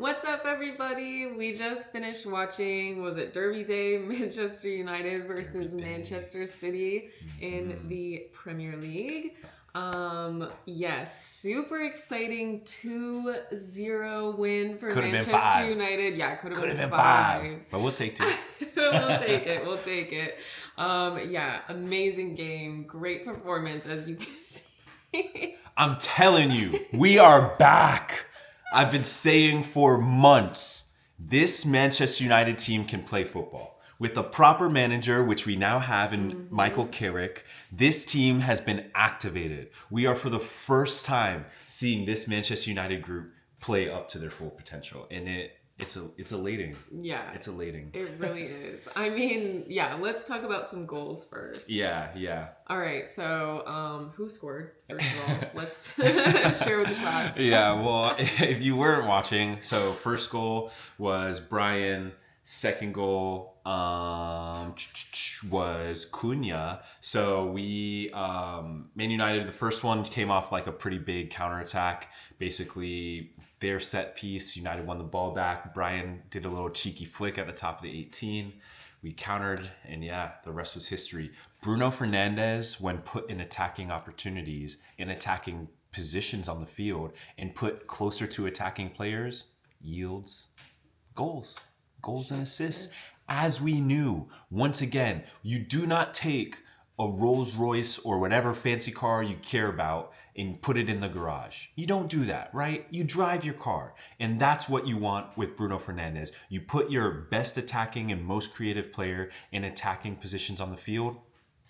What's up, everybody? We just finished watching, was it Derby Day, Manchester United versus Manchester City in the Premier League. Yes, super exciting 2-0 win for Could have been Manchester five. United. Yeah, could Could have have been been five. 5. But we'll take 2. We'll take it. We'll take it. Yeah, amazing game. Great performance, as you can see. I'm telling you, we are back. I've been saying for months, this Manchester United team can play football. With a proper manager, which we now have in Michael Carrick, this team has been activated. We are for the first time seeing this Manchester United group play up to their full potential. And it's elating. Yeah. It's elating. It really is. I mean, yeah, let's talk about some goals first. Yeah. All right, so who scored? First of all, let's share with the class. Yeah, well, if you weren't watching, so first goal was Brian, second goal was Cunha. So we Man United, the first one came off like a pretty big counterattack. Basically, their set piece, United won the ball back. Brian did a little cheeky flick at the top of the 18. We countered, and yeah, the rest was history. Bruno Fernandes, when put in attacking opportunities, in attacking positions on the field, and put closer to attacking players, yields goals and assists. As we knew, once again, you do not take a Rolls Royce or whatever fancy car you care about and put it in the garage. You don't do that, right? You drive your car. And that's what you want with Bruno Fernandes. You put your best attacking and most creative player in attacking positions on the field.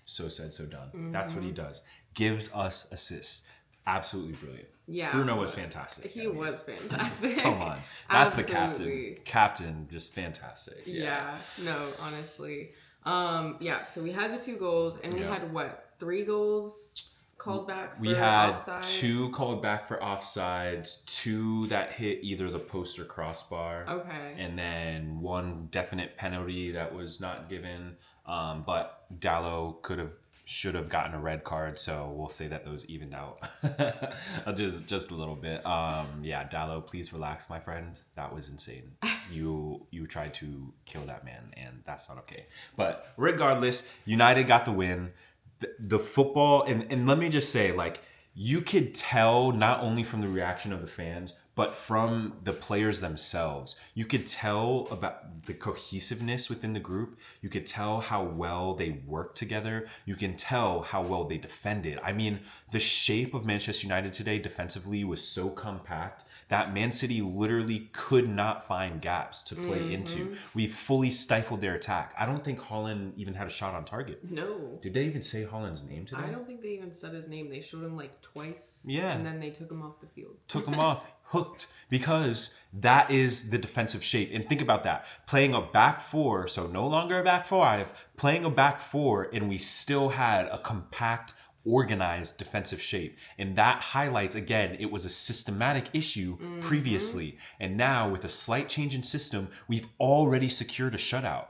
So said, so done. That's what he does. Gives us assists. Absolutely brilliant. Yeah. Bruno was fantastic. He was fantastic. Come on. That's Absolutely. the captain. Captain, just fantastic. Yeah. No, honestly. Yeah, so we had the 2 goals, and we had what? 3 goals called back for We had offsides? 2 called back for offsides, 2 that hit either the post or crossbar. Okay. And then 1 definite penalty that was not given. But Dallo should have gotten a red card, so we'll say that those evened out. just a little bit. Yeah, Dallo, please relax, my friend. That was insane. You tried to kill that man, and that's not okay. But regardless, United got the win. The football, and let me just say, like, you could tell not only from the reaction of the fans, but from the players themselves. You could tell about the cohesiveness within the group. You could tell how well they worked together. You can tell how well they defended. I mean, the shape of Manchester United today defensively was so compact that Man City literally could not find gaps to play into. We fully stifled their attack. I don't think Haaland even had a shot on target. No. Did they even say Haaland's name today? I don't think they even said his name. They showed him like twice. Yeah. And then they took him off the field. Took him off, hooked, because that is the defensive shape. And think about that. Playing a back 4, so no longer a back 5, playing a back 4, and we still had a compact, organized defensive shape. And that highlights, again, it was a systematic issue previously. And now with a slight change in system, we've already secured a shutout.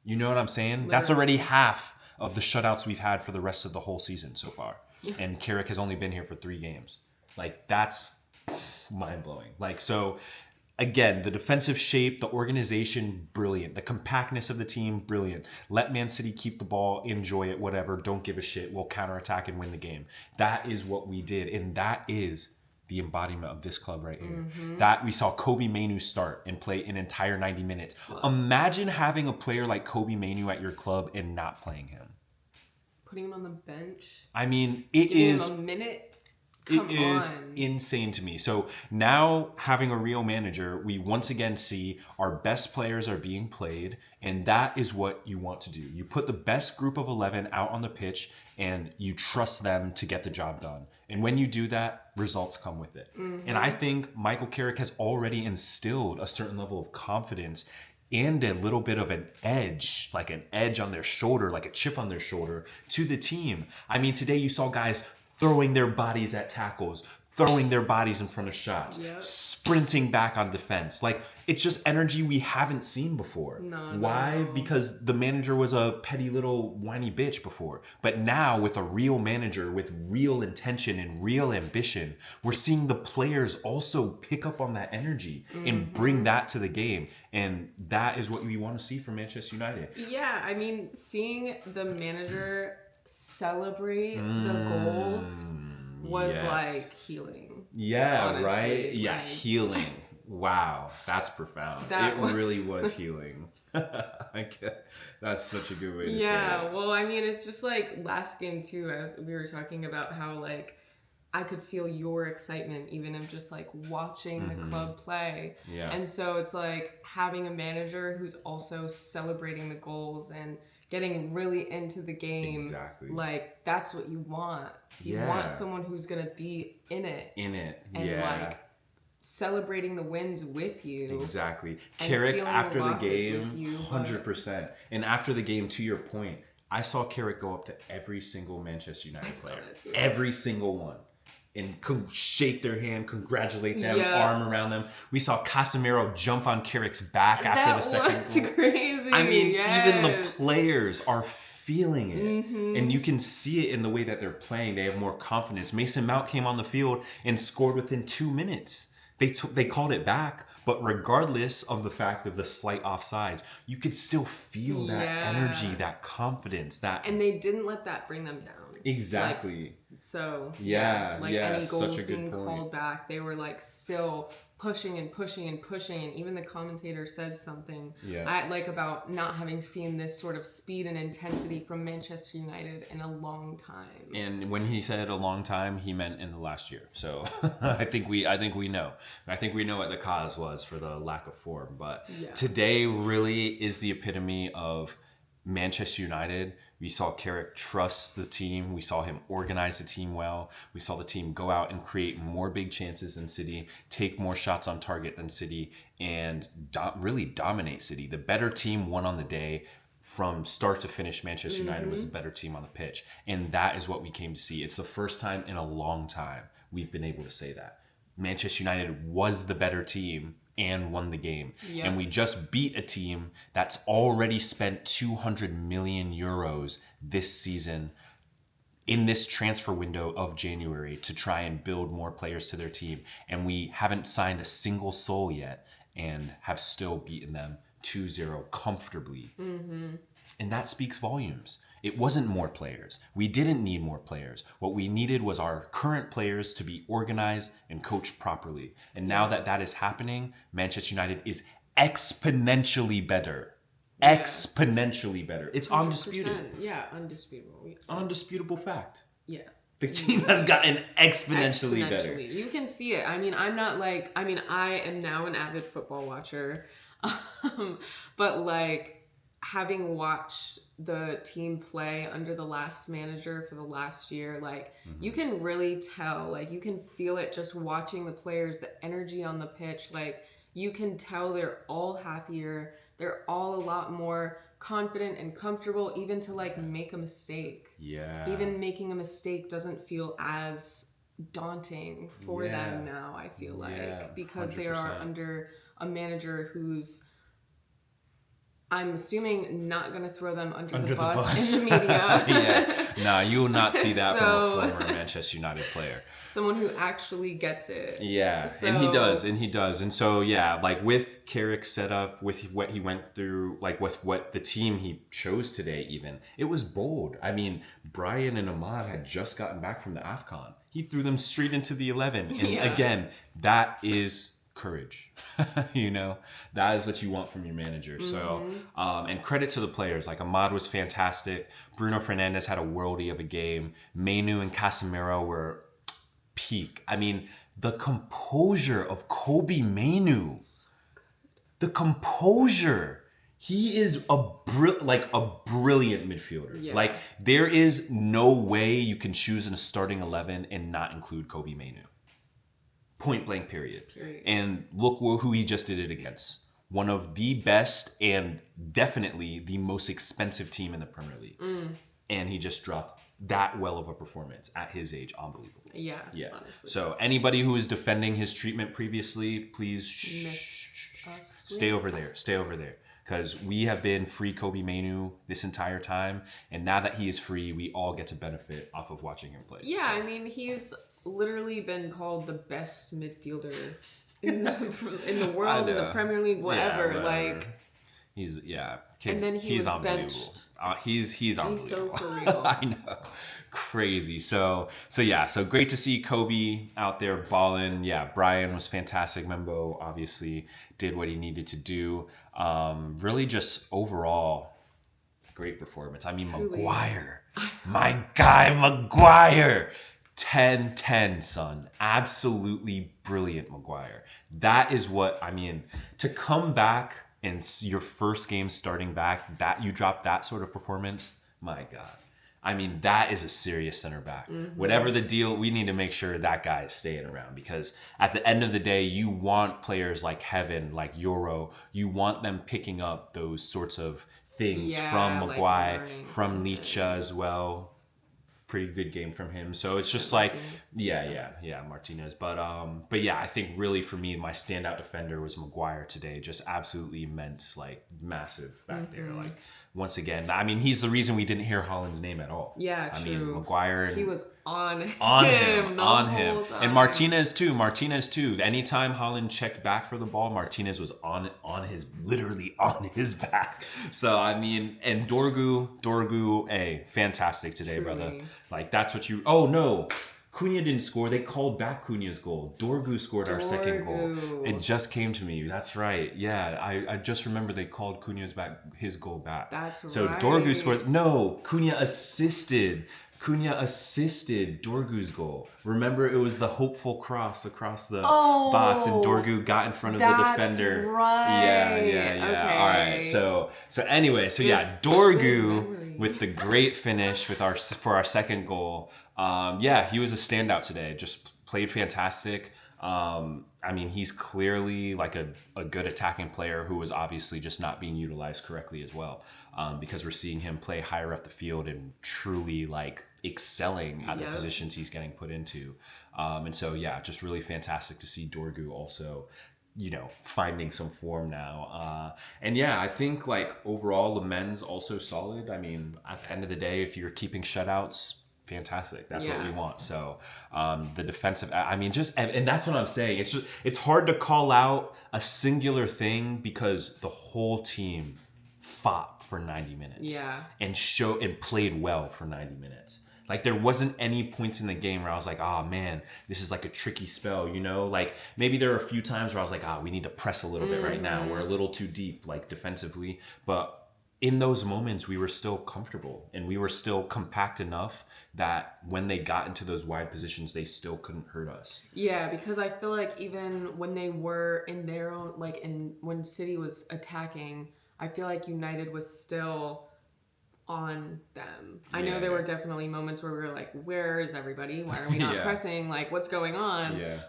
You know what I'm saying? Literally. That's already half of the shutouts we've had for the rest of the whole season so far. Yeah. And Carrick has only been here for 3 games. Like, that's mind-blowing. Like, so again, the defensive shape, the organization, brilliant. The compactness of the team, brilliant. Let Man City keep the ball, enjoy it, whatever. Don't give a shit. We'll counterattack and win the game. That is what we did. And that is the embodiment of this club right here. That we saw Kobe Mainu start and play an entire 90 minutes. Imagine having a player like Kobe Mainu at your club and not playing him. Putting him on the bench. I mean, it Giving is... him a minute. It is insane to me. So now having a real manager, we once again see our best players are being played, and that is what you want to do. You put the best group of 11 out on the pitch, and you trust them to get the job done. And when you do that, results come with it. And I think Michael Carrick has already instilled a certain level of confidence and a little bit of an edge, like an edge on their shoulder, like a chip on their shoulder to the team. I mean, today you saw guys throwing their bodies at tackles, throwing their bodies in front of shots, Yep. sprinting back on defense. Like, it's just energy we haven't seen before. No, Why? no. Because the manager was a petty little whiny bitch before. But now, with a real manager, with real intention and real ambition, we're seeing the players also pick up on that energy and bring that to the game. And that is what we want to see from Manchester United. Yeah, I mean, seeing the manager celebrate the goals was yes. like healing. Yeah, honestly. right? Yeah, Like- healing. Wow, that's profound. That It was- really was healing. That's such a good way to say Yeah, it. well, I mean, it's just like last game too, as we were talking about how like I could feel your excitement even of just like watching the club play. Yeah. And so it's like having a manager who's also celebrating the goals and getting really into the game. Exactly. Like, that's what you want. You Yeah. want someone who's going to be in it In it. and yeah. like celebrating the wins with you. Exactly. and Carrick, feeling the after the losses with game, you, but- 100%. And after the game, to your point, I saw Carrick go up to every single Manchester United I saw player. that too. Every single one. And shake their hand, congratulate them, Yeah. arm around them. We saw Casemiro jump on Carrick's back after That the second was goal. crazy. I mean, even the yes. players are feeling it. Mhm. And you can see it in the way that they're playing. They have more confidence. Mason Mount came on the field and scored within 2 minutes. They called it back, but regardless of the fact of the slight offsides, you could still feel that Yeah. energy, that confidence, that And they didn't let that bring them down. exactly. So Yeah, like yeah, any such goals a good being point. called back, they were like still pushing and pushing and pushing. And even the commentator said something Yeah. about not having seen this sort of speed and intensity from Manchester United in a long time. And when he said a long time, he meant in the last year. So I think we know. I think we know what the cause was for the lack of form. But Yeah. today really is the epitome of Manchester United. We saw Carrick trust the team. We saw him organize the team well. We saw the team go out and create more big chances than City, take more shots on target than City, and really dominate City. The better team won on the day. From start to finish, Manchester United was the better team on the pitch. And that is what we came to see. It's the first time in a long time we've been able to say that. Manchester United was the better team and won the game. Yeah. And we just beat a team that's already spent 200 million euros this season in this transfer window of January to try and build more players to their team. And we haven't signed a single soul yet and have still beaten them 2-0 comfortably. And that speaks volumes. It wasn't more players. We didn't need more players. What we needed was our current players to be organized and coached properly. And now that that is happening, Manchester United is exponentially better. Yeah. Exponentially better. It's 100%. undisputed. Yeah, undisputable. Undisputable fact. Yeah. The team has gotten exponentially better. Exponentially. You can see it. I mean, I am now an avid football watcher. But like having watched the team play under the last manager for the last year, like you can really tell, like you can feel it just watching the players, the energy on the pitch. Like you can tell they're all happier. They're all a lot more confident and comfortable, even to like make a mistake. Yeah. Even making a mistake doesn't feel as daunting for Yeah. them now, I feel like, Yeah, because they are 100%. under a manager who's, I'm assuming, not going to throw them under the bus in the media. Yeah. Nah, you will not see that So- from a former Manchester United player. Someone who actually gets it. Yeah, So- and he does. And so, yeah, like with Carrick's setup, with what he went through, like with what the team he chose today even, it was bold. I mean, Brian and Ahmad had just gotten back from the AFCON. He threw them straight into the 11. And Yeah. again, that is courage. You know, that is what you want from your manager. So, and credit to the players. Like Ahmad was fantastic. Bruno Fernandes had a worldie of a game. Mainu and Casemiro were peak. I mean, the composure of Kobe Mainu. The composure. He is a brilliant midfielder. Yeah. Like there is no way you can choose in a starting 11 and not include Kobe Mainu. Point blank period. And look who he just did it against. One of the best and definitely the most expensive team in the Premier League. And he just dropped that well of a performance at his age. Unbelievable. Yeah. Yeah. Honestly. So anybody who is defending his treatment previously, please stay over there. Stay over there. Because we have been free Kobe Mainu this entire time. And now that he is free, we all get to benefit off of watching him play. Yeah, I mean, he's literally been called the best midfielder in the world, in the Premier League, whatever. Yeah, like, he's and then he's unbelievable. benched. He's unbelievable. He's so for real. I know, crazy. So great to see Kobe out there balling. Yeah, Brian was fantastic. Membo obviously did what he needed to do. Really, just overall, great performance. I mean, Truly. Maguire, my guy, Maguire. 10-10, son. Absolutely brilliant, Maguire. That is what, I mean, to come back and your first game starting back, that you drop that sort of performance, my God. I mean, that is a serious center back. Mm-hmm. Whatever the deal, we need to make sure that guy is staying around, because at the end of the day, you want players like Heaven, like Euro, you want them picking up those sorts of things from Maguire, like from Nietzsche as well. Pretty good game from him. So it's just like, Martinez. But yeah, I think really for me, my standout defender was Maguire today. Just absolutely immense, like massive back there. Like once again, I mean, he's the reason we didn't hear Haaland's name at all. Yeah, I mean, Maguire. He was on him. And Martinez too. Anytime Haaland checked back for the ball, Martinez was literally on his back. So I mean, and Dorgu, fantastic today, brother. Like that's what you. Oh no, Cunha didn't score. They called back Cunha's goal. Dorgu scored our second goal. It just came to me. That's right. Yeah, I just remember they called his goal back. That's right. So Dorgu scored. No, Cunha assisted Dorgu's goal. Remember, it was the hopeful cross across the box, and Dorgu got in front of the defender. Right. Yeah. Okay. All right. So anyway, Dorgu with the great finish for our second goal. He was a standout today. Just played fantastic. I mean, he's clearly like a good attacking player who was obviously just not being utilized correctly as well. Because we're seeing him play higher up the field and truly like excelling at the positions he's getting put into. And so, just really fantastic to see Dorgu also, finding some form now. I think like overall the men's also solid. I mean, at the end of the day, if you're keeping shutouts, fantastic. That's what we want. So the defensive, I mean, and that's what I'm saying. It's hard to call out a singular thing because the whole team fought for 90 minutes and played well for 90 minutes. Like there wasn't any points in the game where I was like, oh man, this is like a tricky spell, like maybe there are a few times where I was like, we need to press a little bit right now. We're a little too deep, like defensively, but in those moments, we were still comfortable and we were still compact enough that when they got into those wide positions, they still couldn't hurt us. Yeah, because I feel like even when they were in their own, when City was attacking, I feel like United was still on them. I know there were definitely moments where we were like, where is everybody? Why are we not pressing? Like, what's going on? Yeah.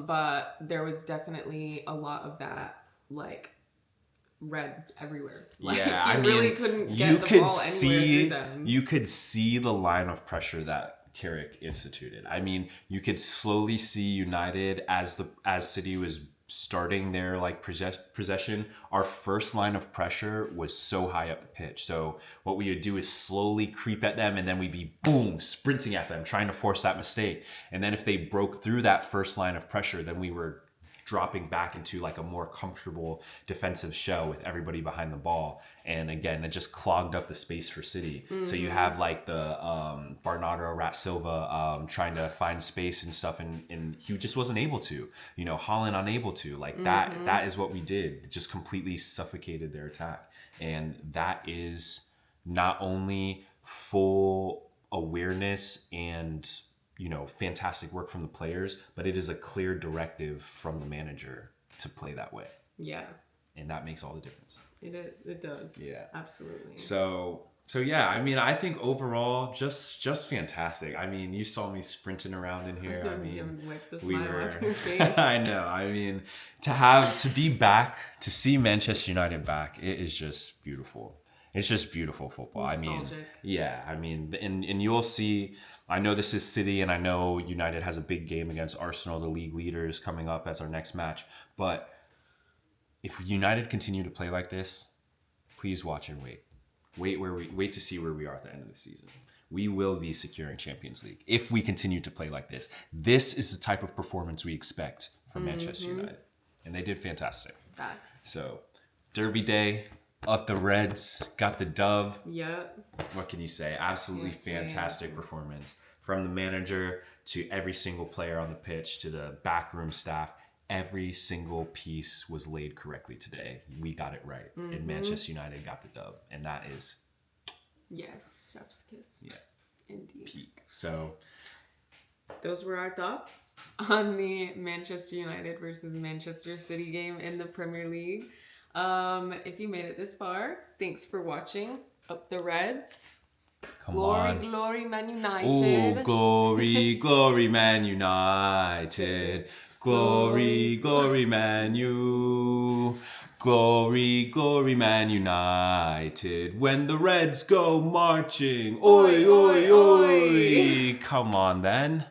But there was definitely a lot of that, like, red everywhere. Like, I mean, really couldn't get the ball anywhere through them. You could see the line of pressure that Carrick instituted. I mean, you could slowly see United as City was starting their like possession. Our first line of pressure was so high up the pitch. So what we would do is slowly creep at them, and then we'd be boom sprinting at them, trying to force that mistake. And then if they broke through that first line of pressure, then we were dropping back into like a more comfortable defensive shell with everybody behind the ball. And again, it just clogged up the space for City. So you have like the Bernardo Rat Silva trying to find space and stuff, and he just wasn't able to. Haaland unable to. Like that is what we did. It just completely suffocated their attack. And that is not only full awareness and fantastic work from the players, but it is a clear directive from the manager to play that way. Yeah. And that makes all the difference. It does. Yeah. Absolutely. So I mean, I think overall just fantastic. I mean, you saw me sprinting around in here. I mean, I know. I mean, to be back, to see Manchester United back, it is just beautiful. It's just beautiful football. I mean, Nostalgic. yeah, I mean, and you'll see. I know this is City, and I know United has a big game against Arsenal, the league leaders, coming up as our next match. But if United continue to play like this, please watch and wait. Wait to see where we are at the end of the season. We will be securing Champions League if we continue to play like this. This is the type of performance we expect from Manchester United, and they did fantastic. Facts. So, Derby Day, up the Reds, got the dub. Yep. What can you say? Absolutely Can't say fantastic performance from the manager to every single player on the pitch to the backroom staff. Every single piece was laid correctly today. We got it right, and Manchester United got the dub, and that is Yes. Chef's kiss. Yeah. Indeed. peak. So Those were our thoughts on the Manchester United versus Manchester City game in the Premier League. If you made it this far, thanks for watching. Up the Reds. come Glory, on. glory, Man United. Oh, glory, glory, Man United. Glory, glory, Man U. Glory, glory, Man United. When the Reds go marching. Oi, oi, Oi, oi, oi. Come on, then.